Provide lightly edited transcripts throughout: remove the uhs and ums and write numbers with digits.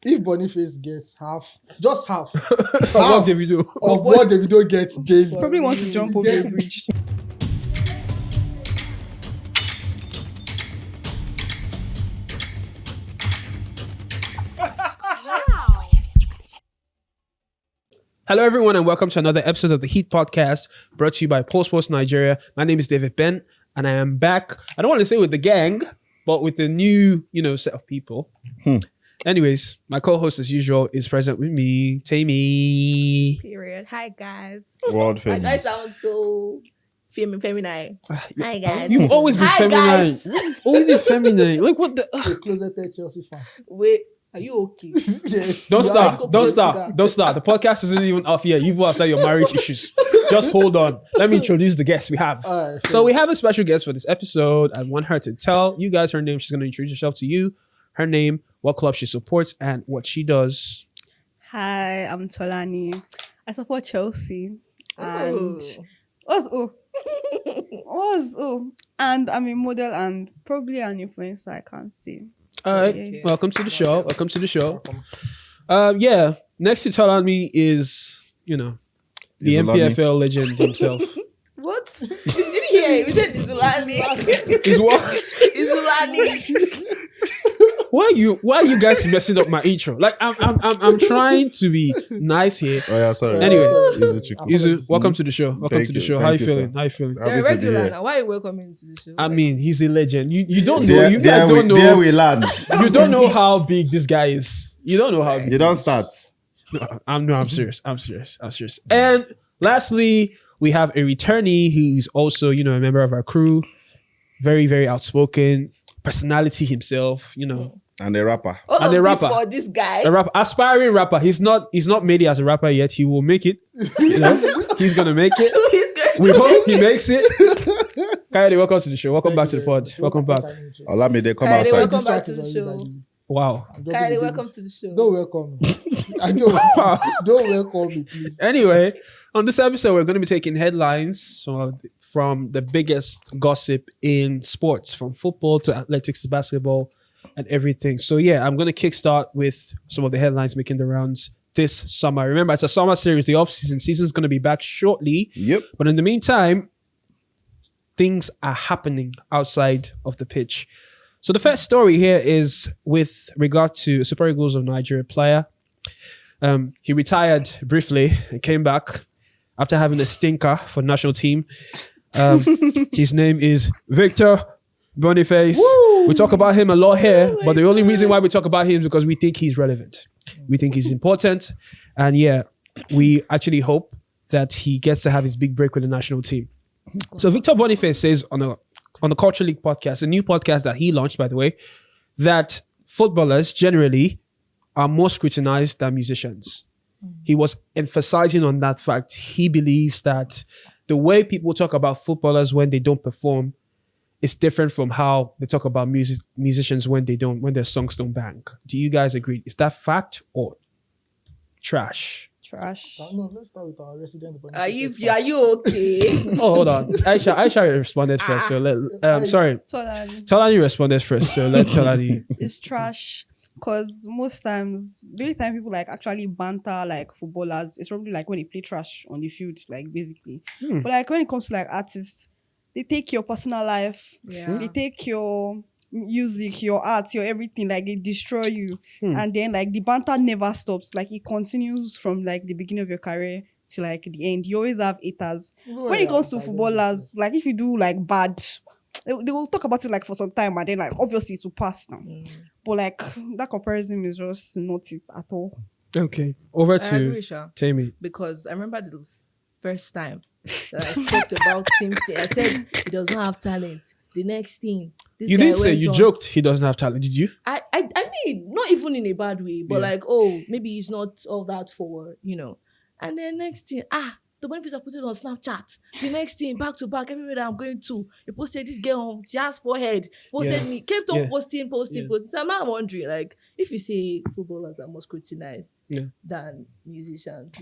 if Boniface gets half Of what Davido? of what Davido gets daily, Probably want to jump over a bridge. Hello, everyone, and welcome to another episode of the Heat Podcast, brought to you by Post Nigeria. My name is David Ben, and I am back. I don't want to say with the gang, but with the new, set of people. Anyways, my co-host, as usual, is present with me, Tammy. Period. Hi, guys. World I famous. sound so feminine. Hi, guys. You've always been Hi, feminine. guys. You've always been feminine. Like, what the... a closeted Chelsea fan. Wait, are you okay? Yes. Don't you start. are so Don't close to start. that. Don't start. The podcast isn't even off yet. You've started your marriage issues. Just hold on. Let me introduce the guest we have. All right, So we have a special guest for this episode. I want her to tell you guys her name. She's going to introduce herself to you, her name, what club she supports, and what she does. Hi, I'm Tolani. I support Chelsea. And and I'm a model and probably an influencer, I can't say. All right. Okay. Welcome to the show. Welcome to the show. Yeah. Next to Tolani is, the Izulani. MPFL legend himself. What? You didn't hear? We said Izulani. Is what? Izulani. Why are you guys messing up my intro? Like I'm trying to be nice here. Oh yeah, sorry. Anyway. Is it tricky? Izu, welcome to the show. Welcome Thank to the you. show. Thank How you you, feeling? sir. How you feeling? Happy to be here. Why are you welcoming to the show? I mean, he's a legend. You don't know. There, You guys don't know. There we land. You don't know how big this guy is. You don't know how big. You don't he is. start. I'm serious. I'm serious. And lastly, we have a returnee who's also, a member of our crew. Very, very outspoken personality himself, And a rapper. All and of a this rapper. for this guy. A rapper, aspiring rapper. He's not made it as a rapper yet. He will make it. He's gonna make it. He's We going to hope he makes it. Kaede, welcome to the show. Welcome back to the pod. Welcome back. Olamide, come Kaede, outside. welcome This back track to is the already show. by the way. Wow. I'm dropping Kylie, the welcome babies. to the show. Don't welcome me. I don't welcome me, please. Anyway, on this episode, we're going to be taking headlines from the biggest gossip in sports, from football to athletics to basketball and everything. So yeah, I'm going to kickstart with some of the headlines making the rounds this summer. Remember, it's a summer series. The off-season season is going to be back shortly. Yep. But in the meantime, things are happening outside of the pitch. So the first story here is with regard to Super Eagles of Nigeria player. He retired briefly and came back after having a stinker for the national team. His name is Victor Boniface. We talk about him a lot here, but the only reason why we talk about him is because we think he's relevant. We think he's important. And yeah, we actually hope that he gets to have his big break with the national team. So Victor Boniface says on the Culture League podcast, a new podcast that he launched, by the way, that footballers generally are more scrutinized than musicians. He was emphasizing on that fact. He believes that the way people talk about footballers when they don't perform is different from how they talk about musicians when their songs don't bang. Do you guys agree? Is that fact or trash? Trash. No, let's start with our resident. Are you okay? Oh, hold on. Aisha responded first. So sorry. Tolani responded first. So let Tolani. It's trash because most times, the only time people like actually banter like footballers, it's probably like when they play trash on the field, like basically. But like when it comes to like artists, they take your personal life, they take your music, your art, your everything, like they destroy you. And then like the banter never stops. Like it continues from like the beginning of your career to like the end. You always have haters. When it comes to footballers, like if you do like bad, they will talk about it like for some time and then like obviously it will pass now. But like that comparison is just not it at all. Okay. Over I to agree, Sha. Tammy. Because I remember the first time that I talked about him. I said he does not have talent. The next thing, this You guy didn't say went you on- joked he doesn't have talent, did you? I mean, not even in a bad way, but Yeah. like, maybe he's not all that forward, And then next thing, the Boniface I put it on Snapchat. The next thing, back to back, everywhere that I'm going to, he posted this girl, she has forehead, posted me, kept on posting. So I'm not wondering, like, if you say footballers are more scrutinized than musicians,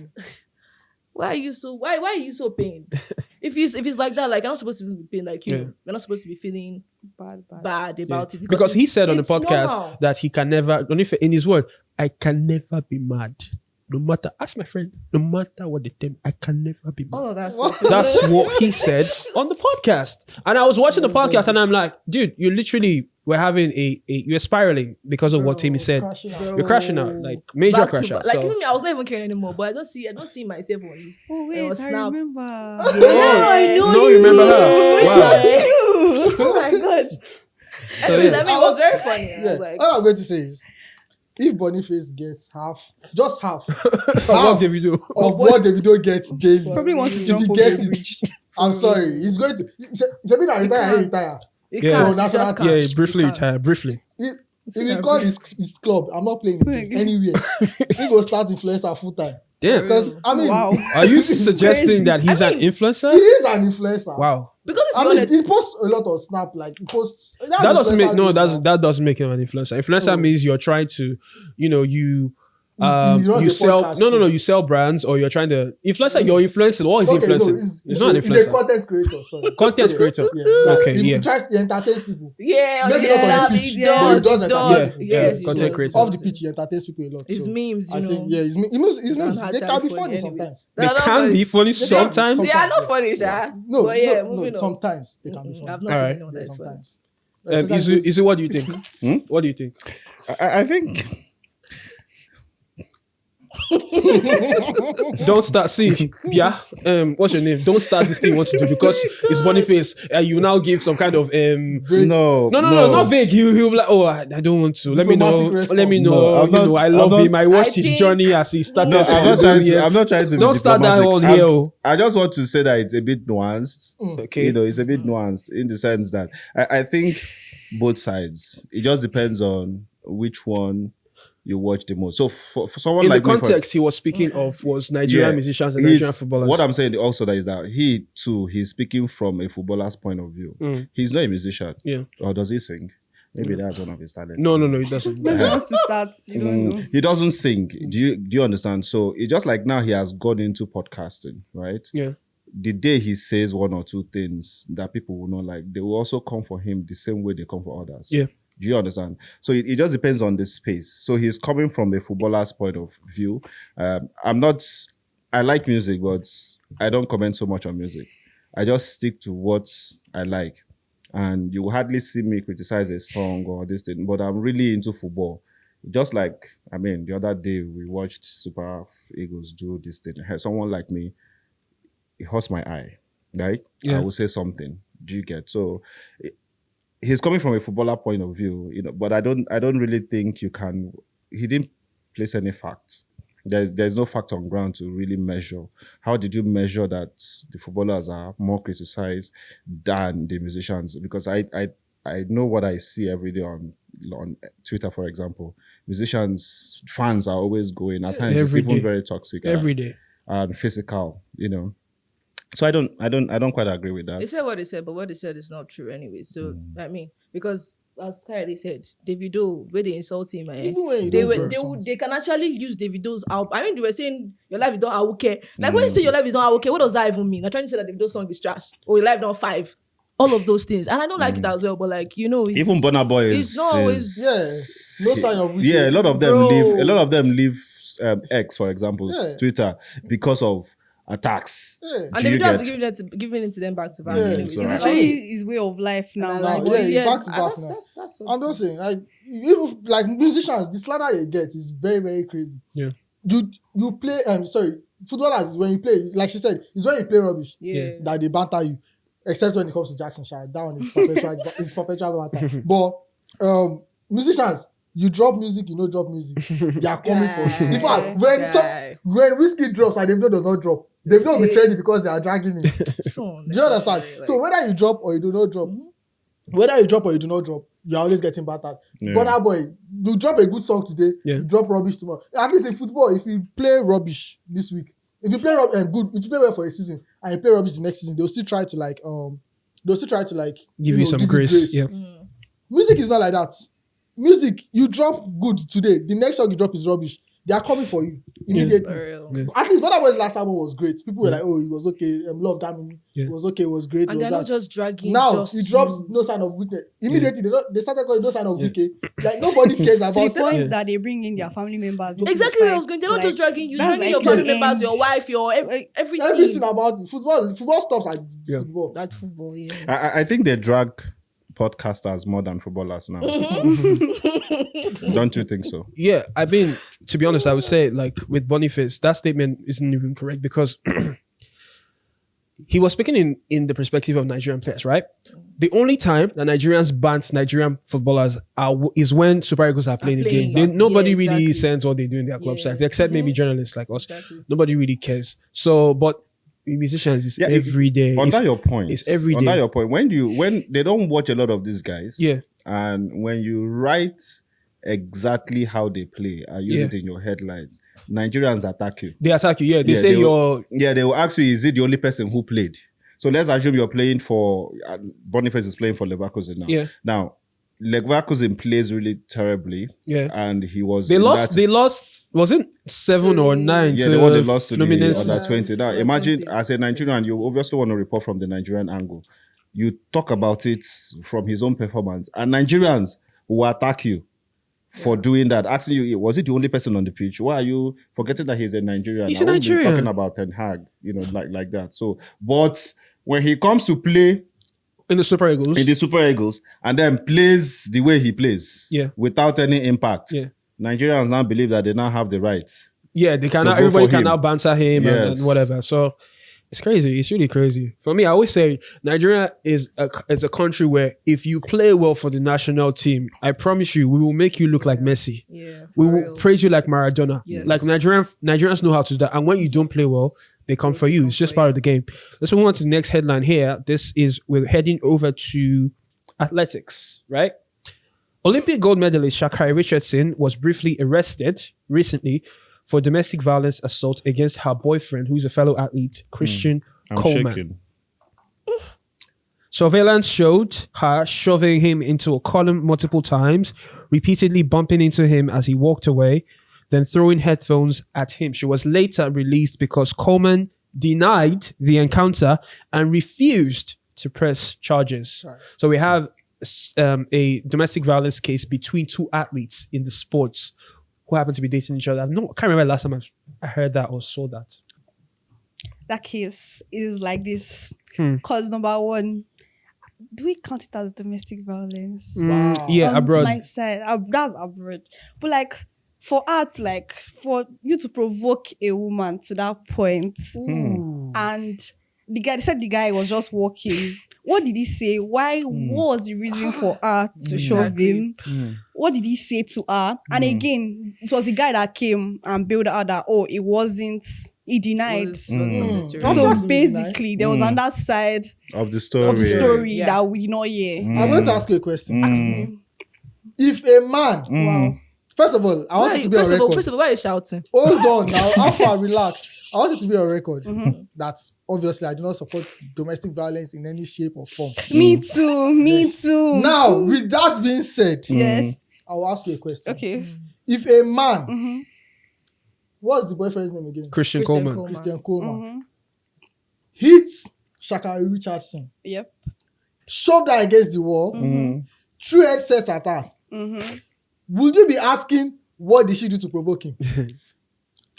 why are you so pained? if it's like that, like I'm not supposed to be pained, like you. We're not supposed to be feeling Bad. bad about it Because he said on the it's podcast normal. that he can never, in his word, I can never be mad. No matter, ask my friend, no matter what they tell me, I can never be mad. all of that What? stuff. That's what he said on the podcast. And I was watching the podcast and I'm like, dude, you literally were having you're spiraling because of what Timmy said. Crashing out. You're crashing out, like major Back to crash back. out. Like So, even me, I was not even caring anymore. But I don't see myself on this. Oh It wait, was I Snap. remember. I know no, you remember her? Wow. Oh my god. So, I yeah. mean, it was very funny. I Yeah. was like, All I'm going to say is, if Boniface gets just half What did we do? of what Davido gets daily, Probably want to if jump he over gets a bridge. it, I'm sorry, he's going to. He's a retire. He retire. you Yeah. can't. No, you national just team. Yeah, can't. he briefly You can't. retired. Briefly. If he call his club, I'm not playing it anywhere. He go start influencer full time. Damn. Because I mean, Wow. Are you suggesting Crazy. that he's I an mean, influencer? he is an influencer. Wow. Because let's I be mean, honest, he posts a lot of Snap, like he posts. That doesn't make influencer that doesn't make him an influencer. Influencer Oh. means you're trying to, you runs you a sell podcast no, too. you sell brands or you're trying to influencer. You're influencing. What is Okay, influencing? no, It's not an he's a influencer. content creator. Sorry. Content creator. Yeah, Okay, he yeah. tries to entertains people. yeah, Maybe yeah, not on the he pitch, yeah, does, but he does he entertain does. people. Yeah, Yes, he content does. creator. Off the pitch, he entertains people a lot. His so memes, you I know. think, yeah, his memes, They're they not can be funny funny anyways. sometimes. They They're not can funny. be funny can be. sometimes. They are not funny, Sha. No, But yeah, no, moving on. sometimes they can be funny. I've not All seen right. anyone Yeah, that's funny. sometimes. Izu, what do you think? What do you think? I think Don't start. See, yeah. What's your name? Don't start this thing you want to do because it's Boniface. You now give some kind of no, No, not vague. He'll be like, oh, I don't want to. Let me know. Diplomatic response. Let me know. No, I'm not- I love I'm not- him. I watched I his think- journey as he started. No, I'm not trying to. Don't be start that diplomatic. on I'm- here. Oh. I just want to say that it's a bit nuanced. Okay. It's a bit nuanced in the sense that I think both sides. It just depends on which one you watch the most. So for someone In the like me, context he was speaking of was Nigerian Yeah. musicians and Nigerian he's- footballers. what I'm saying also that is that he too, he's speaking from a footballer's point of view. He's not a musician. Yeah. Or does he sing? Maybe that's one of his talents. No, he doesn't. Maybe once you start, you don't know. He doesn't sing. Do you understand? So it's just like now he has gone into podcasting, right? Yeah. The day he says one or two things that people will not like, they will also come for him the same way they come for others. Yeah. Do you understand? So it just depends on the space. So he's coming from a footballer's point of view. I like music, but I don't comment so much on music. I just stick to what I like. And you will hardly see me criticize a song or this thing, but I'm really into football. Just like, the other day we watched Super Eagles do this thing. Someone like me, it hurts my eye, right? Yeah. I will say something. Do you get? So he's coming from a footballer point of view, but I don't really think you can. He didn't place any facts. There's no fact on ground to really measure. How did you measure that the footballers are more criticized than the musicians? Because I know what I see every day on Twitter, for example. Musicians, fans are always going. At times it's Every even day. very toxic Every day. and physical. So I don't quite agree with that. They said what they said, but what they said is not true anyway. So because as Kylie said, Davido, where they insult him, Even when you don't drop songs. they can actually use Davido's album. They were saying your life is not okay. Like when you say your life is not okay, what does that even mean? I'm trying to say that Davido's song is trash or your life not 5. All of those things, and I don't like it as well. But like it's, Even Burna Boy it's not always no sign of weakness. yeah. A lot of them Bro. leave. A lot of them leave X, for example, Yeah. Twitter, because of attacks. Yeah. and Do you Davido has get- been giving it to them back to back. Yeah, Anyways. it's It's alright. actually his way of life now. And Now, like, yeah, but it's back to back that's- now. that's what I'm just it saying, is. like even like musicians, the slander you get is very, very crazy. Yeah. You play footballers when you play, like she said, it's when you play rubbish Yeah. that they banter you. Except when it comes to Jackson Shire. That one is perpetual banter. But musicians, you drop music, you know drop music. They are coming for you. In fact, when Whiskey drops and Davido does not drop, Davido will be trendy because they are dragging him. Do you understand? So whether you drop or you do not drop, whether you drop or you do not drop, you're always getting battered. Yeah. But that boy, you drop a good song today, Yeah. you drop rubbish tomorrow. At least in football, if you play rubbish this week, if you play good, if you play well for a season and you play rubbish the next season, they'll still try to Give you some grace. Yeah. Music is not like that. Music, you drop good today, the next song you drop is rubbish. they are coming for you immediately. For real. Yeah. At least Burna Boy's last album was great. People were like, "Oh, it was okay." Love Damini. Yeah. It was okay. It was great. And it they're was not that. just dragging. Now just he drops you. No Sign of Weakness. Immediately they started calling No Sign of Yeah. Weakness. Like nobody cares To the about point Yeah. that they bring in their family members. into Exactly the where I was fight. going. They're not just dragging you. that's Dragging your like family the members, your end. wife, your Like, everything. everything about football. Football stops at Yeah. football. That football, yeah. I think they drag podcasters more than footballers now. Don't you think so? Yeah, I mean, to be honest, I would say like with Boniface, that statement isn't even correct because he was speaking in the perspective of Nigerian players, right? The only time that Nigerians ban Nigerian footballers is when Super Eagles are playing a game. Exactly. Nobody Yeah, really exactly. sends what they do in their club Yeah. sites, except maybe journalists like us. Exactly. Nobody really cares. So, but musicians is Yeah, every day. Under It's- your point, it's every Under day. your point, when they don't watch a lot of these guys, Yeah. and when you write exactly how they play and use Yeah. it in your headlines, Nigerians attack you. They attack you. Yeah, they Yeah, say they will- you're. They will ask you, is it the only person who played? So let's assume you're playing for Boniface is playing for Leverkusen now. Yeah. Now, Leverkusen plays really terribly, Yeah. and he was They in lost. that- They lost. Was it 7 or 9? yeah, to the one they lost to the Fluminense? under 20. Now, Under imagine 20. as a Nigerian, you obviously want to report from the Nigerian angle. You talk about it from his own performance, and Nigerians will attack you for doing that, asking you, was it the only person on the pitch? Why are you forgetting that he's a Nigerian? He's I a won't be Nigerian. talking about Ten Hag, like that. So, but when he comes to play in the Super Eagles. in the Super Eagles and then plays the way he plays, Yeah. without any impact, Yeah. Nigerians now believe that they now have the right. Yeah, they can. to go Everybody for can him. now banter him and Yes. whatever. So it's crazy. It's really crazy. For me, I always say Nigeria is a country where if you play well for the national team, I promise you, we will make you look like Messi. Yeah. We for will real. praise you like Maradona. Yes. Like Nigerians know how to do that. And when you don't play well, they come for you. It's just part of the game. Let's move on to the next headline here. We're heading over to athletics, right? Olympic gold medalist Sha'carri Richardson was briefly arrested recently for domestic violence assault against her boyfriend, who is a fellow athlete, Christian I'm Coleman. shaking. Surveillance showed her shoving him into a column multiple times, repeatedly bumping into him as he walked away, then throwing headphones at him. She was later released because Coleman denied the encounter and refused to press charges. Right. So we have a domestic violence case between two athletes in the sports who happen to be dating each other. I can't remember the last time I heard that or saw that. that case is like this. Hmm. Cause number one, do we count it as domestic violence? Wow. Yeah, On abroad. my side, that's abroad. But like for art, like for you to provoke a woman to that point, and they said the guy was just walking. What did he say? What was the reason for her to shove him? What did he say to her? And again, it was the guy that came and bailed her that, it wasn't, he denied. So basically, there was on that side Of the story. of the story Yeah. that we did not hear. I'm going to ask you a question. Ask me. If a man, Wow. first of all, I want it to be on record. First of all, why are you shouting? Hold on now, Alpha, relax. I want it to be on record that obviously I do not support domestic violence in any shape or form. Me too. Me too. Now, with that being said, Yes. I will ask you a question. Okay. If a man, what's the boyfriend's name again? Christian Christian Coleman. Coleman. Christian Coleman. Hits Shacarri Richardson, Yep. shoved her against the wall, threw headsets at her. Would you be asking what did she do to provoke him?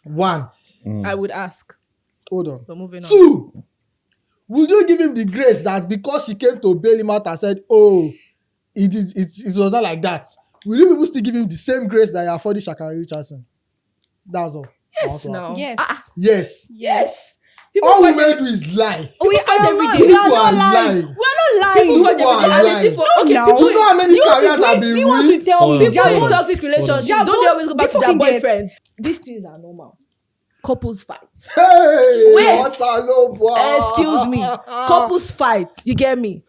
One, I would ask. hold on. But moving on. Two, would you give him the grace that because she came to bail him out and said, it was not like that? Will you people still give him the same grace that you afforded Shacarri Richardson? That's all. Yes, I want to ask. now. Yes. Yes. Yes. People All fight women do is lie. We fight are every not- day. we are People not are lying. lying. We are not People lying. fight People every day. are And it's lying. for, No, okay, now. people, You know how many You want to careers have been do you want to ruined? tell Hold me on, they are people in hold on. both toxic relationships They are don't they always go both back to their fucking get- boyfriends. These things are normal. couples fight. Hey, Wait. Excuse Me. Couples fight. You get me?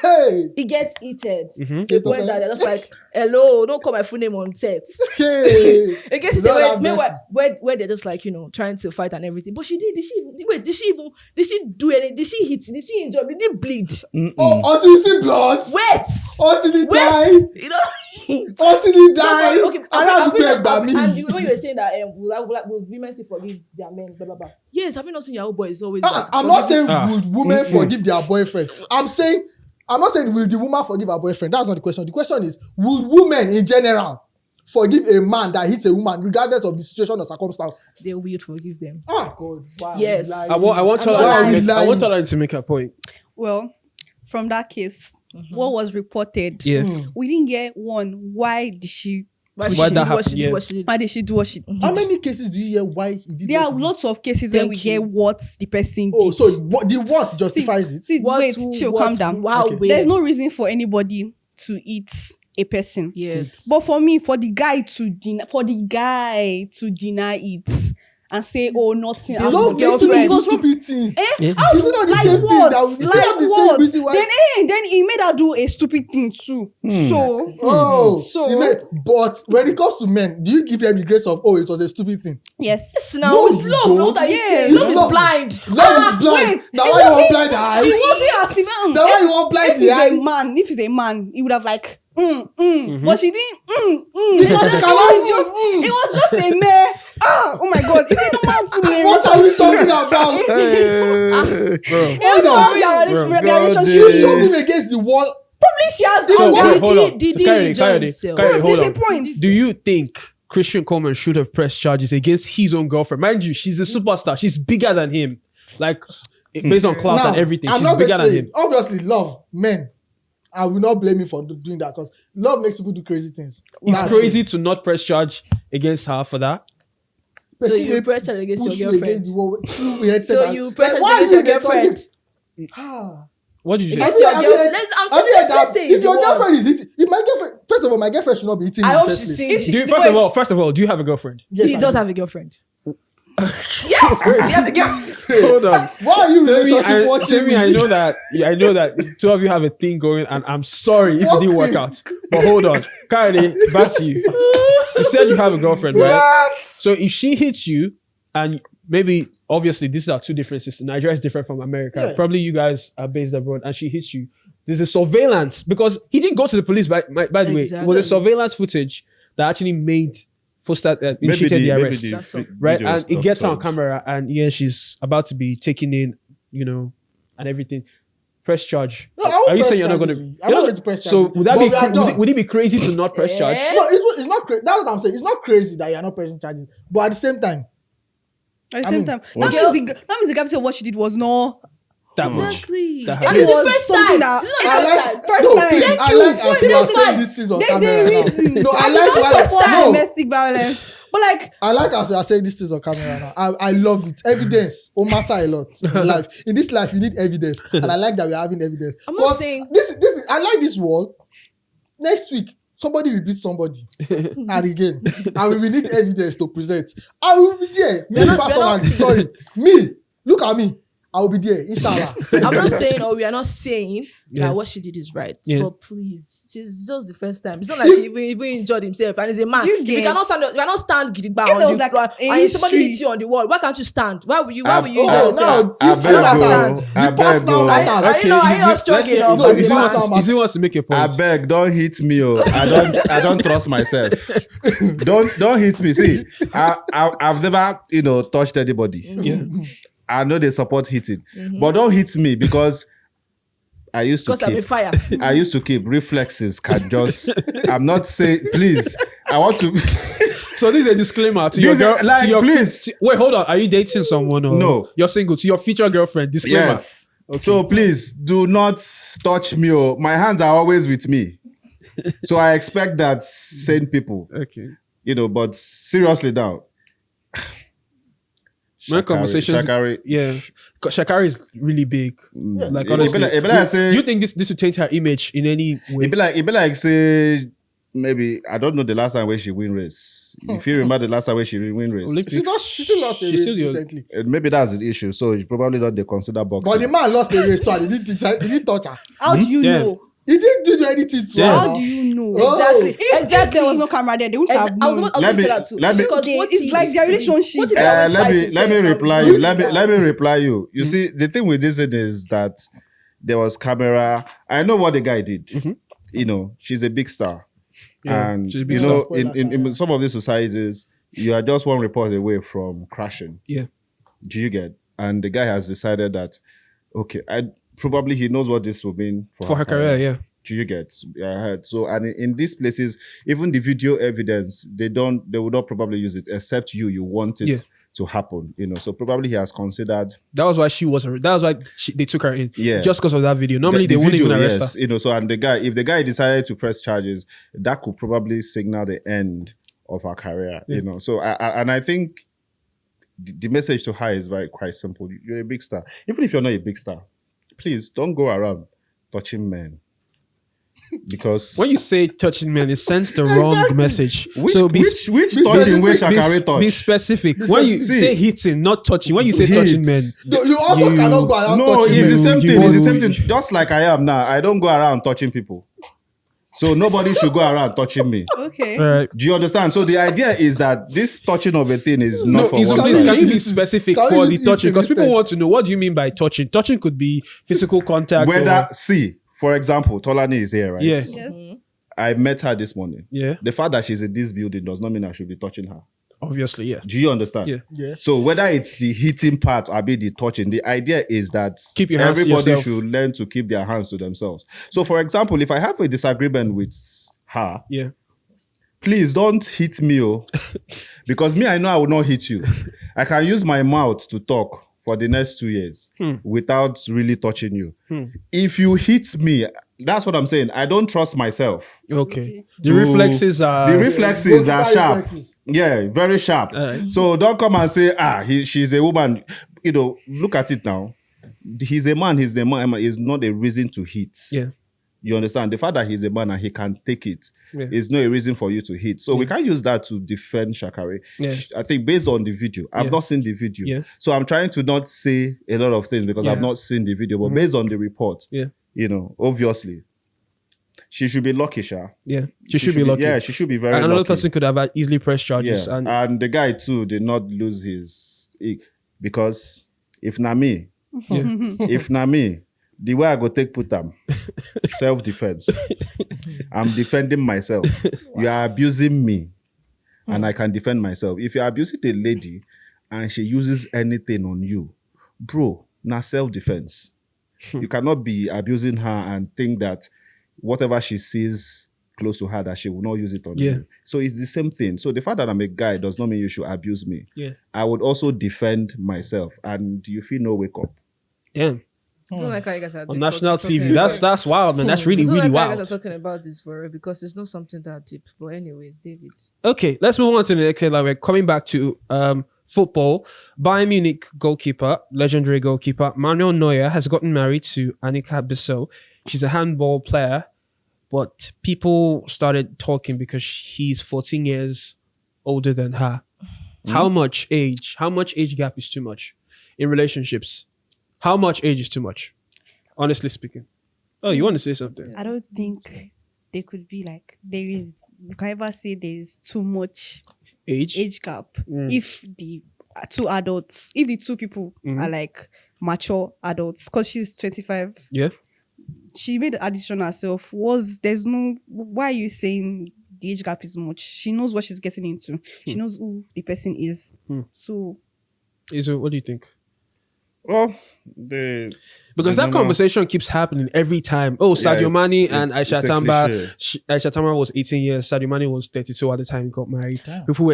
Hey, It gets heated. Mhm. To the point that they're just like, hello, don't call my full name on set. hey. It gets Lord heated have where they're just like, trying to fight and everything. But did she do anything? Did she hit? Did she injure? Did it bleed? Oh, until you see blood. Wait! Until he Wait! die. Until he die. I don't have to beg by me. And when you were saying that will women still forgive their men, blah blah blah. Yes, have you not seen Yahoo Boys always? I'm not saying would women forgive their boyfriend. I'm not saying will the woman forgive her boyfriend. That's not the question. The question is, would women in general forgive a man that hits a woman regardless of the situation or circumstance? They will forgive them. God. Wow, Yes. I want Tola to make a point. Well, from that case, what was reported, Yeah. we didn't get one. Why did she Why Why did that she happened, do yeah. what she did? Why did she do what she did? How many cases do you hear why he did There what are he did? lots of cases where we Thank hear you. what the person Oh, did. so what justifies it? See, What, wait, who, chill, what, calm down. Wow, Okay. where? There's no reason for anybody to eat a person. Yes. But for me, for the guy to deny it and say, oh, nothing. Build I'm his his Don't make girlfriend. people do stupid things. Yeah. How Is do it not the like same thing what? that- is it Like not the same what? reason why- Then he made her do a stupid thing too. So So, but when it comes to men, do you give them the grace of it was a stupid thing? yes. Yes, now No, it's you love. don't. What are you Yes. saying? Love is Love- blind. Love is blind. Now why you want blind the eye? It wasn't as if Now why you want blind if the he's eye? if he's a man, he would have like but she didn't Because she cannot it was just a mere oh my god, is it normal to be What are we talking about? Hold on. their You relationship? showed him against the wall. Probably she has So, anger. wait, hold on. Did he Coyote, enjoy Coyote, himself? Coyote, hold There's on. a point. Do you think Christian Coleman should have pressed charges against his own girlfriend? Mind you, she's a superstar. She's bigger than him. Like, based on clout and everything, I'm she's not bigger going to than say, him. obviously, love, men. I will not blame you for doing that because love makes people do crazy things. It's That's crazy to not press charge against her for that. it. So you press it against Push your you girlfriend. against the wall, threw your headset So and- you press Like, it why against you your dey touch girlfriend. it? What did you say? Against your Have you girlfriend. heard- I'm have you saying heard that? say If your girlfriend is hitting, if my girlfriend, first of all, my girlfriend should not be hitting me I in hope the she's first seeing. place. If Do you, Wait. first of all, do you have a girlfriend? Yes, He I does do. have a girlfriend. Hold on. Why are you Tell me, relationship watching me? I know that two of you have a thing going, and I'm sorry if it didn't work out. But hold on, Kylie, back to you. You said you have a girlfriend, right? What? So if she hits you, and maybe obviously these are two different systems. Nigeria is different from America. Yeah. Probably you guys are based abroad, and she hits you. There's a surveillance because he didn't go to the police. By the way, it was a Exactly. surveillance footage that actually made initiated the arrest. That's all. Right, and it gets her on camera, and she's about to be taken in, and everything. Press charge. No, I won't Are you press saying you're not charges. going to? I'm not going to press So charges. would that But be we are done. would it be crazy to not press charge? Eh? No, it's not crazy. That's what I'm saying. It's not crazy that you're not pressing charges, but at the same time, At the I same mean, time, what- that means the gravity of what she did was not. That much. Exactly. That And happens. it's It the was first something time. that- It's I not the like first First no, time. please, Thank I you. like as you are First saying time. these things on There's camera a now. reason. No, I And like it's not why support no. domestic violence. But like, I like as you are saying these things on camera now. I love it. Evidence will matter a lot in life. In this life, you need evidence, and I like that we're having evidence. I'm not 'Cause saying- this is. I like this wall. Next week, somebody will beat somebody, and again, and we will need evidence to present. I will be there. Me We're not- personally, sorry, me. Look at me. I will be there, inshallah. I'm not saying, or we are not saying Yeah. that what she did is right. Yeah. But please, she's just the first time. It's not like she even enjoyed himself, and he's a man. Do you If you get- cannot stand, gidigba If there on the was like floor, a and somebody history- hits you on the wall, why can't you stand? Why will you Oh, enjoy yourself? now this I beg matters. you. The I past beg now you. matters. I don't know, are you not strong let's hear- enough No, as it's a not man? sound- Izzy wants to make a point. I beg, don't hit me. I don't trust myself. don't hit me. See, I've never touched anybody. Yeah. I know they support hitting, but don't hit me because I used to Because I'm a keep. fire. I used to keep reflexes. Can just. I'm not saying. Please, I want to. So this is a disclaimer to your This is- girl. like, to your, please. wait, hold on. Are you dating someone? Or No. You're single. To your future girlfriend. Disclaimer. Yes. So please do not touch me. My hands are always with me. So I expect that sane people, Okay. but seriously now. My conversations. Shacarri. Yeah. Shacarri is really big. Like honestly, it be like say, you think this will change her image in any way? it be like say maybe I don't know the last time where she win race. If you remember the last time where she win race, She still lost a race still the- recently. maybe that's the issue. So you probably don't they consider boxing. But the man lost a race too. And he didn't touch her. How do you Yeah. know? He didn't do anything to Yeah. her. How now. do you know? Oh. Exactly. If there was no camera there, they wouldn't have I was known. about Let to me- say that too. let me- Because Okay, what it's if- like their relationship. what if they always let fight me to let me say, reply "I'm you. losing Let me that." let me reply you. You see, the thing with this thing is that there was camera. I know what the guy did. You know, she's a big star, Yeah, and she's a big you know, star. in some of these societies, you are just one report away from crashing. Yeah. Do you get? And the guy has decided that, okay, probably he knows what this will mean For her career, yeah. Do you get? I heard. So, and in these places, even the video evidence, they would not probably use it, except you want it Yeah. to happen, you know. So probably he has considered That was why they took her in. Yeah. Just because of that video. Normally they the wouldn't video, even arrest yes, her. you know. So and if the guy decided to press charges, that could probably signal the end of her career, you know. So I think the message to her is quite simple. You're a big star. Even if you're not a big star, please don't go around touching men. Because When you say touching men, it sends the wrong message. which specific. touching where Sha'carri touch? Be specific. When you See. say hitting, not touching. When you say touching men, Hits. You also You- cannot go around No, touching it's the men. same thing. It's the same you- thing. Just like I am now, I don't go around touching people. So nobody should go around touching me. Okay. all right. Do you understand? So the idea is that this touching of a thing is not No, for it's one please side. can you be Eating. specific Can you for the use touching? eating Because people instead? want to know what do you mean by touching. Touching could be physical contact. Whether or, see, for example, Tolani is here, right? Yeah. Yes. I met her this morning. yeah, The fact that she's in this building does not mean I should be touching her. obviously, yeah. Do you understand? Yeah. Yeah. So whether it's the hitting part or be the touching, the idea is that Keep your hands to everybody yourself. should learn to keep their hands to themselves. So, for example, if I have a disagreement with her, Yeah. please don't hit me, because me, I know I will not hit you. I can use my mouth to talk for the next 2 years without really touching you. If you hit me, that's what I'm saying. I don't trust myself. Okay. The To- reflexes are The reflexes are Goalkeeper sharp. reflexes. Yeah, very sharp. Alright. So don't come and say, she's a woman. You know, look at it now. He's a man. He's the man. Is not a reason to hit. yeah. You understand? The fact that he's a man and he can take it is Yeah. not a reason for you to hit. So we can't use that to defend Sha'carri. Yeah. I think based on the video, I've Yeah. not seen the video. Yeah. So I'm trying to not say a lot of things because I've Yeah. not seen the video. But based on the report, Yeah. you know, obviously, she should be lucky, Sha. Yeah. She should be lucky. Yeah, she should be very Another lucky. person could have easily pressed charges. Yeah, And and the guy too did not lose his because if na me, if na me, the way I go take put them, self-defense. I'm defending myself. You are abusing me, and I can defend myself. If you're abusing a lady and she uses anything on you, bro, na self-defense. You cannot be abusing her and think that whatever she sees close to her that she will not use it on Yeah. you. So it's the same thing. So the fact that I'm a guy does not mean you should abuse me. yeah. I would also defend myself. And you feel no wake up. Damn. I don't like how you guys are On national talking TV. about- That's wild, man. That's really, I don't really like how you guys wild. are talking about this for real because it's not something that deep. But anyways, David. Okay, let's move on to the next headline. We're coming back to football. Bayern Munich goalkeeper, legendary goalkeeper Manuel Neua has gotten married to Annika Bissau. She's a handball player, but people started talking because he's 14 years older than her. How much age gap is too much in relationships? How much age is too much? Honestly speaking. Oh, you want to say something? I don't think there could be like you can ever say there is too much Age? age gap if the two people are like mature adults. Because she's 25, Yeah. she made the addition herself. Why are you saying the age gap is much? She knows what she's getting into. She knows who the person is. So Izu, what do you think? Well, Because that conversation keeps happening every time. Oh, Sadio Mane and Aisha it's a Tamba. cliche. Aisha Tamba was 18 years. Sadio Mane was 32 at the time he got married. Damn. People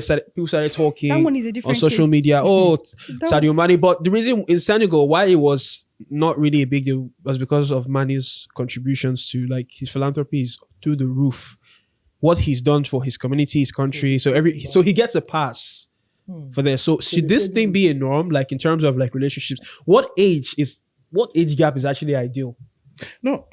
started talking that one is a on different social case. media. Oh, That Sadio Mane. But the reason in Senegal why it was not really a big deal was because of Mane's contributions to like his philanthropy is through the roof. What he's done for his community, his country. So he gets a pass for this. So should this thing be a norm, like in terms of like relationships? What age gap is actually ideal? No,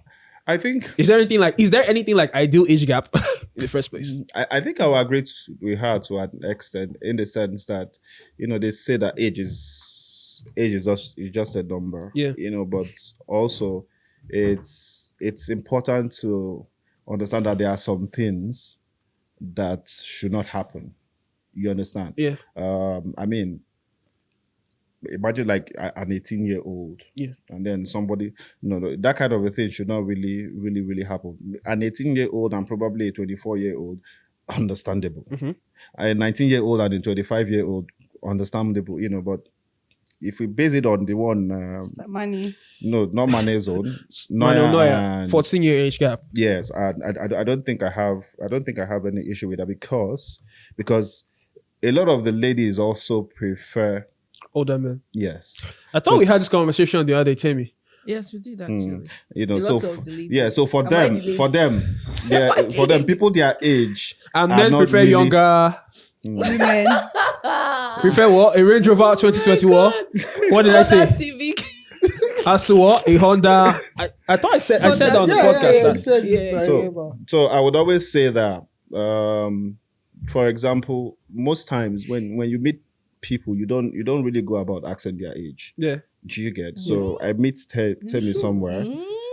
I think Is there anything like ideal age gap in the first place? I think I will agree with her to an extent, in the sense that, they say that age is just a number. Yeah. But also it's important to understand that there are some things that should not happen. You understand? Yeah. I mean, imagine like an 18-year-old, Yeah. and then somebody, that kind of a thing should not really, really, really happen. An 18-year-old and probably a 24-year-old, understandable. Mhm. A 19-year-old and a 25-year-old, understandable. But if we base it on the one, Money. no, not Mane's own, Manuel Neua Neua, and 14-year age gap. yes, I don't think I have any issue with that, because a lot of the ladies also prefer. Older men. Yes. I thought we had this conversation the other day, Tammy. Yes, we did actually. So Lots of the ladies. yeah, so for Am I them, the for them, yeah, I for them, did? people their age And are men not prefer really- younger. Women. Prefer what? A Range Rover 2021? What did I say? Honda Civic. As to what? A Honda. I thought I said that on the podcast. Yeah, that- you said Yeah. it, I So, remember. so I would always say that, for example, most times when you meet people, you don't really go about asking their age. Yeah. Do you get? So I meet Temi somewhere,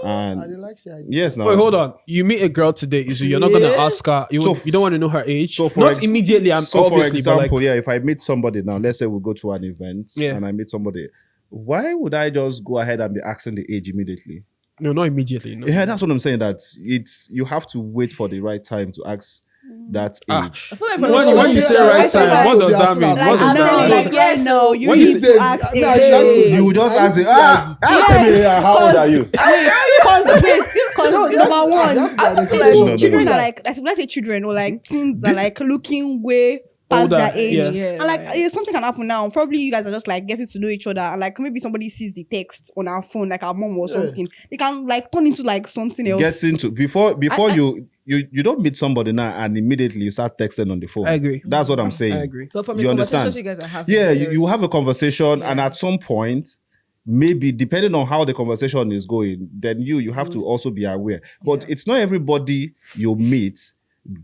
I and didn't like say I did. yes, now Wait, hold on. You meet a girl today, so you're not gonna Yeah. ask her. You So- don't want to know her age. So for not ex- immediately. I'm So for obviously, example, but like, if I meet somebody now, let's say we go to an event Yeah. and I meet somebody, why would I just go ahead and be asking the age immediately? no, not immediately. No. Yeah, that's what I'm saying. That you have to wait for the right time to ask that Ah. age. I feel like When you say right time, what does that mean? Like, What does I'm that telling mean? you, like right now, you When you need say- to ask I mean, I should have- age. You would just I ask it. need to Tell me how old are you? Because No, number one, that's I the feel definition. like children Yeah. are like, let's say children or like teens are like looking way past Older, their age. yeah. Yeah, And like right. if something can happen now. Probably you guys are just like getting to know each other, and like maybe somebody sees the text on our phone, like our mom or Yeah. something. They can like turn into like something else. Gets into before you don't meet somebody now and immediately you start texting on the phone. I agree. That's what I'm saying. I agree. But from You the understand? conversations you guys are having, Yeah, there you is- have a conversation, and Yeah. at some point, maybe depending on how the conversation is going, then you have to also be aware. But Yeah. it's not everybody you meet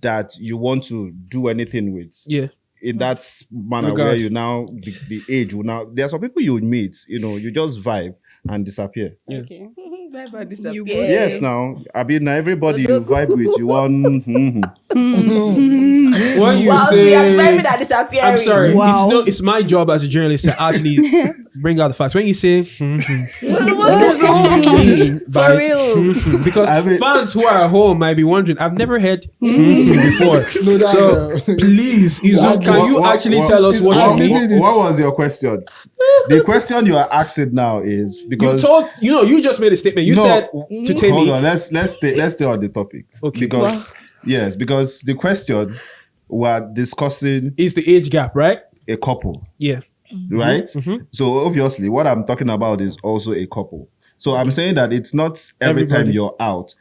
that you want to do anything with. Yeah. In that manner where Regards. you now the age will now. There are some people you meet, you just vibe and disappear. Okay. Bye-bye, disappear. You Yes, now I mean now everybody you vibe with, you want. When you Wow, see, I'm very say, that disappearing. I'm sorry. Wow. It's my job as a journalist to actually bring out the facts. When you say, What is what do you mean by For real. because I mean- fans who are at home might be wondering, I've never heard before. No, that's, So please, Izu, can you actually tell us what you mean? What was your question? The question you are asking now is You because told you just made a statement. You No. said to hold Tammy, on, let's stay on the topic. Okay. Because the question we're discussing is the age gap, right? a couple, Yeah. right? So obviously, what I'm talking about is also a couple. So I'm saying that it's not every time Everybody. you're out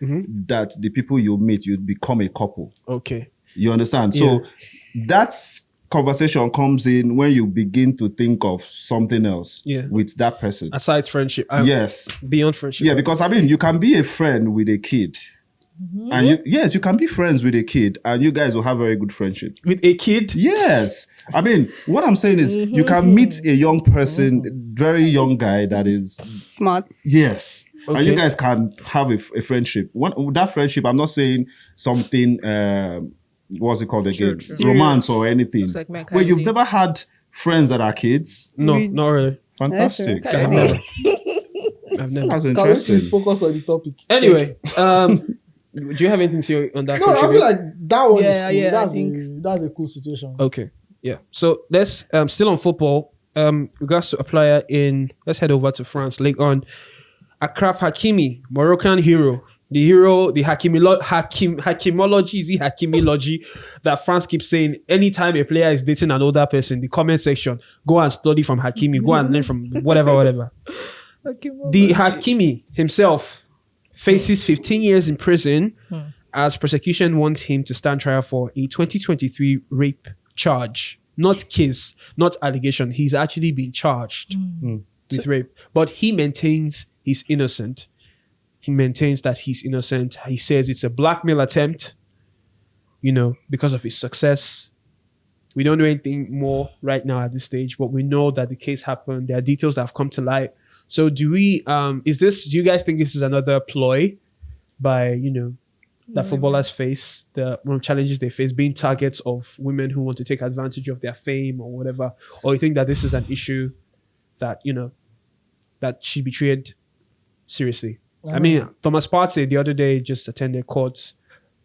that the people you meet you become a couple. Okay. You understand? So that conversation comes in when you begin to think of something else Yeah. with that person. Aside friendship. Yes. Beyond friendship. Yeah, because I mean, you can be a friend with a kid. And you can be friends with a kid and you guys will have very good friendship. With a kid. Yes. I mean, what I'm saying is you can meet a young person, very young guy that is, Smart. yes. And Okay. you guys can have a friendship. That friendship, I'm not saying something, what's it called again? True. Romance or anything. Looks like my kind Wait, of you've thing. never had friends that are kids? No, Really? not really. Fantastic. Okay. I've never. I've never. That's Can we interesting. please focus on the topic? Anyway, do you have anything to say on that? No, I feel contribute? like that one is Yeah, cool. yeah, I That's think- that's a cool situation. Okay. Yeah. So let's still on football. Regards to a player let's head over to France. League on Achraf Hakimi, Moroccan hero. The Hakimology, is it Hakimology that France keeps saying anytime a player is dating an older person, the comment section, go and study from Hakimi, go and learn from whatever. The Hakimi himself faces 15 years in prison as prosecution wants him to stand trial for a 2023 rape charge. Not case, not allegation. He's actually been charged with rape. But he maintains he's innocent. He maintains that he's innocent. He says it's a blackmail attempt, because of his success. We don't know anything more right now at this stage, but we know that the case happened. There are details that have come to light. So do you guys think this is another ploy by, that footballers face, the challenges they face, being targets of women who want to take advantage of their fame or whatever? Or you think that this is an issue that, that should be treated seriously? I mean, Thomas Partey the other day just attended court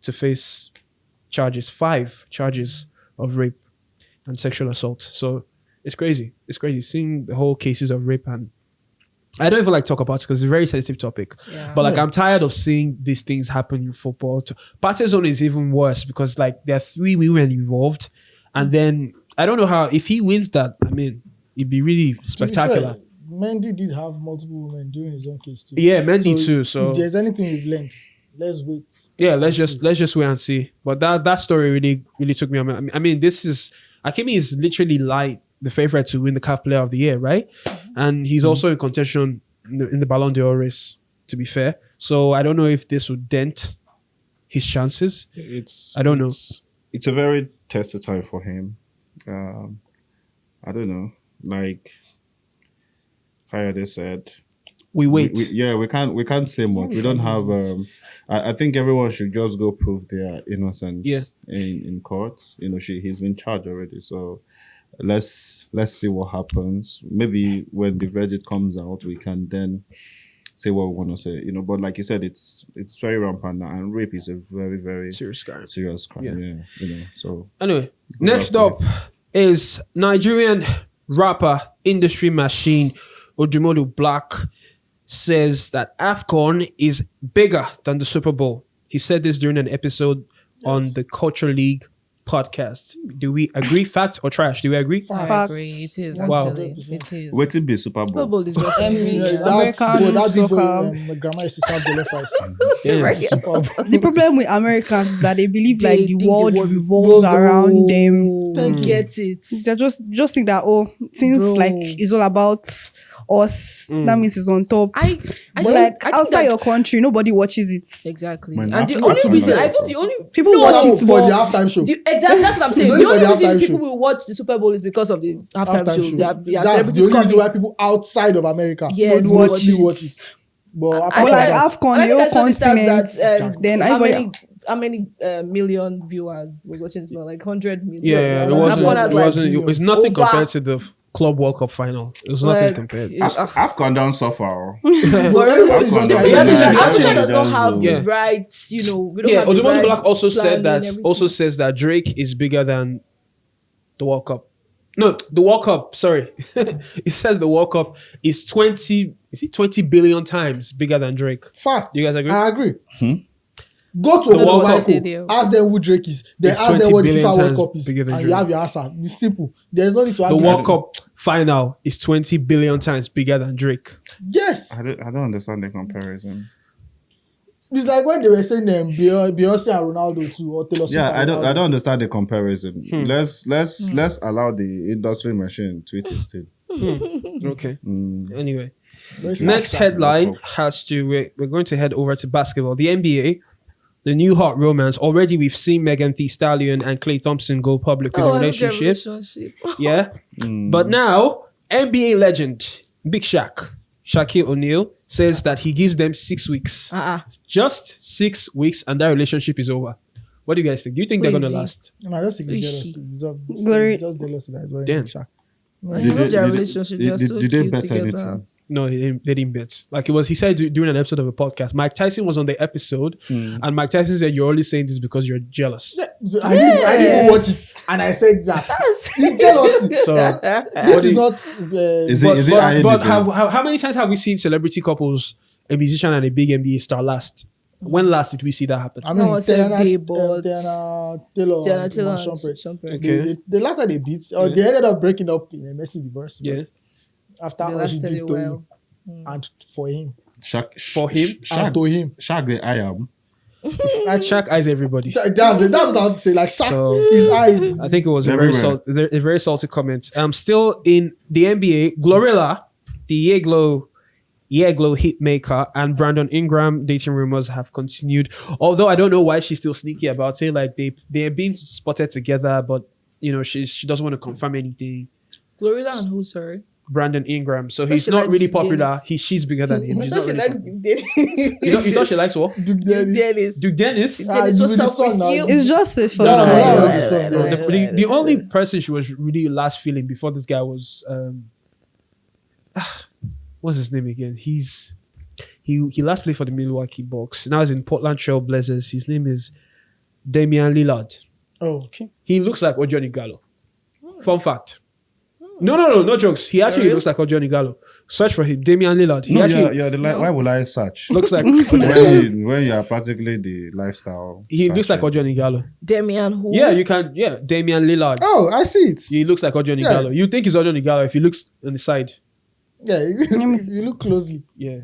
to face 5 charges of rape and sexual assault. So it's crazy. It's crazy seeing the whole cases of rape, and I don't even like to talk about it because it's a very sensitive topic. Yeah. But I'm tired of seeing these things happen in football. Partey's own is even worse because there are 3 women involved, and then I don't know how, if he wins that, I mean, it'd be really spectacular. Mendy did have multiple women during his own case too. Yeah, Mendy too. So if there's anything we've learned, let's wait. Yeah, let's just wait and see. But that story really took me. I mean, Hakim is literally the favorite to win the CAF Player of the Year, right? And he's also in contention in the Ballon d'Or race, to be fair. So I don't know if this would dent his chances. I don't know. It's a very tested time for him. I don't know. Like Kayode said, we wait. We can't say much. We don't have. I think everyone should just go prove their innocence in court. He's been charged already. So let's see what happens. Maybe when the verdict comes out, we can then say what we want to say. But like you said, it's very rampant now, and rape is a very, very serious crime. Yeah. So anyway, next up is Nigerian rapper, industry machine, Odum Black says that AFCON is bigger than the Super Bowl. He said this during an episode on the Culture League podcast. Do we agree? Fact or trash? Do we agree? I agree. It is. Wow. Actually. It is. Wait till be Super Bowl. Super Bowl is just That's people. My grandma used to sound The problem with Americans is that they believe the world revolves around them. Don't get it. They just think that since it's all about us, that means it's on top. I outside your country, nobody watches it. Exactly. And the only reason I feel the only people watch it for the halftime show. Exactly, that's what I'm saying. The only reason people will watch the Super Bowl is because of the halftime show. That's the only reason why people outside of America would watch it. But AFCON, the whole continent, then how many million viewers was watching this? 100 million. Yeah, it's nothing compared to the Club World Cup final. It was nothing compared. AFCON don't suffer. Actually does not have the right, we don't have the right Black also says that Drake is bigger than the World Cup. No, the World Cup, sorry. He says the World Cup is 20 billion times bigger than Drake. Fact. You guys agree? I agree. Go to a World Cup, ask them who Drake is, then ask them what the FIFA World Cup is, and you have your answer. It's simple. There's no need to argue. The World Cup final is 20 billion times bigger than Drake. Yes. I don't understand the comparison. It's like when they were saying Beyonce and Ronaldo too, or Taylor Swift. Yeah, I don't understand the comparison. Let's allow the industry machine to its state. Okay. Anyway, next headline we're going to head over to basketball. The NBA. The new hot romance. Already we've seen Megan Thee Stallion and Klay Thompson go public with a relationship. Yeah. But now, NBA legend, Big Shaq, Shaquille O'Neal, says that he gives them 6 weeks. Just 6 weeks and that relationship is over. What do you guys think? Do you think they're going to last? No, I just think he's just jealous that he's wearing Shaq. Their relationship, they're so cute together. Anything? No, they didn't bet. He said during an episode of a podcast, Mike Tyson was on the episode, and Mike Tyson said, "You're only saying this because you're jealous." I didn't watch it, and I said that it's jealousy. So this is not. But how many times have we seen celebrity couples, a musician and a big NBA star last? When last did we see that happen? I mean, Tiana Taylor and Sean Penn. The last time they beat, or they ended up breaking up in a messy divorce. Yeah. After what she did to him and for him. And to him. Shaq, I am. Shaq eyes everybody. That's what I want to say. Like Shaq, his eyes. I think it was a very salty comment. Still in the NBA, Glorilla, the Yeglo Yeglo hitmaker, and Brandon Ingram dating rumors have continued. Although I don't know why she's still sneaky about it. Like they're being spotted together, but she doesn't want to confirm anything. Glorilla and who, sorry? Brandon Ingram. So Thought he's she not likes really Duke popular. Dennis. She's bigger than him. I She's thought not she really likes popular. Duke Dennis. You thought she likes what? Duke Duke Dennis. Dennis. Duke Dennis. Duke Dennis, what's Duke up Dennis with now. you? It's just this for No, the that was song. the song, yeah. The only person she was really last feeling before this guy was what's his name again? He last played for the Milwaukee Bucks. Now he's in Portland Trail Blazers. His name is Damian Lillard. Oh, okay. He looks like Odion Igalo. Fun fact. No jokes. He actually looks like Odion Igalo. Search for him, Damian Lillard. He No, actually why would I search? looks like when you are practically the lifestyle. he looks like searcher. Odion Igalo. Damian who? Yeah, you can. Yeah, Damian Lillard. Oh, I see it. He looks like Odion Yeah. Igalo. You think he's Odion Igalo if he looks on the side. Yeah, if you look closely. Yeah,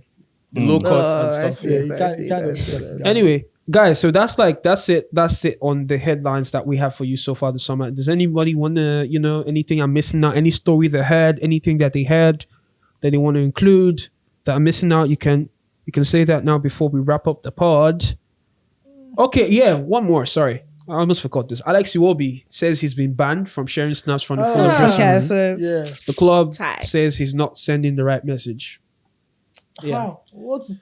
the low cuts and I stuff. see. Yeah, you I can't. see, You can't I really see. tell. Yeah. Anyway, guys, so that's it. That's it on the headlines that we have for you so far this summer. Does anybody want to, anything I'm missing out? Any story they heard? Anything that they heard that they want to include that I'm missing out? You can say that now before we wrap up the pod. Okay, yeah, one more. Sorry, I almost forgot this. Alex Iwobi says he's been banned from sharing snaps from the full Ah. dressing Okay, room. so Yeah. The club Chai. says he's not sending the right message. Yeah. How? What is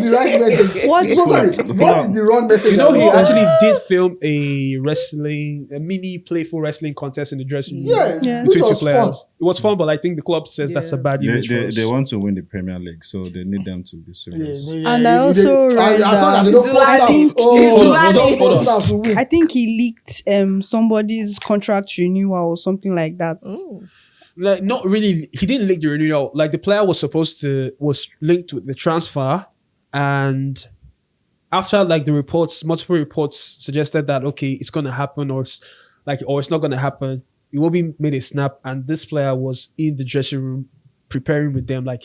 the right message? What? So sorry. What is the wrong message? You know, he Oh, actually did film a mini playful wrestling contest in the dressing room. Yeah, Yeah. which Between two was fun. players. It was fun, but I think the club says that's a Yeah. bad image for They, us. they want to win the Premier League, so they need them to be serious. And I also read as long as they don't that- post Zulani. out. Oh, Zulani. they don't post out to win. I think he leaked somebody's contract renewal or something like that. Oh. Like, not really. He didn't link the renewal. Like, the player was linked with the transfer, and after like multiple reports suggested that okay, it's gonna happen, or it's not gonna happen. It will be made a snap, and this player was in the dressing room preparing with them, like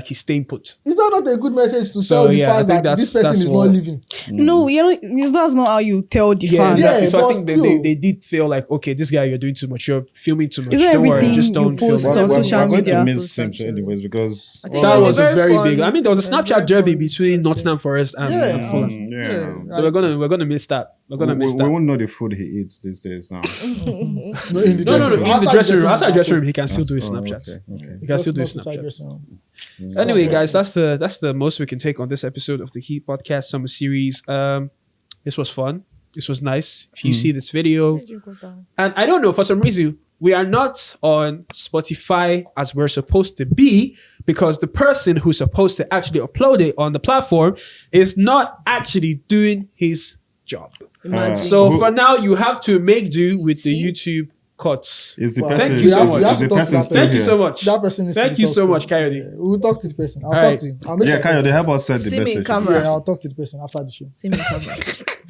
he's staying put. Is that not a good message to So, tell the yeah, I fans think that this that's person is what- not living? No, that's not how you tell the Yeah, fans. exactly. Yeah, So I but think still. they did feel like, okay, this guy, you're doing too much. You're filming too much. Is that Don't worry, everything just you don't film. post it. on social we're going media? to miss Sims anyways because I think That it was a very fun- big. I mean, there was a it was Snapchat very derby fun. between Nottingham Forest and Yeah. and Fulham. yeah. So we're gonna miss that. We're gonna miss we that. won't know the food he eats these days now. No, in the No. In the dressing room, outside dressing room, he can still do his Oh, Snapchats. okay. He can still do his Snapchats. Anyway, guys, that's the most we can take on this episode of the Heat Podcast Summer Series. This was fun. This was nice. If you see this video, and I don't know, for some reason, we are not on Spotify as we're supposed to be because the person who's supposed to actually upload it on the platform is not actually doing his job. Imagine. So Who- for now, you have to make do with the YouTube cuts. Is the Well, person? thank you so is- much. We have Is to the talk person to that still Thank you here? so much. That person is. Thank you so much, Coyote. Yeah, we'll talk to the person. I'll All talk right. to him. I'll make Yeah, sure. Kayo, they help us set the See me in message. camera. Yeah, I'll talk to the person after the show. See me come back.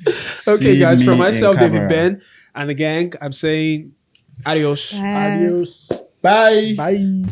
Okay, See guys, me from in myself, David camera. Ben, and the gang, I'm saying adios. Adios. Bye. Bye.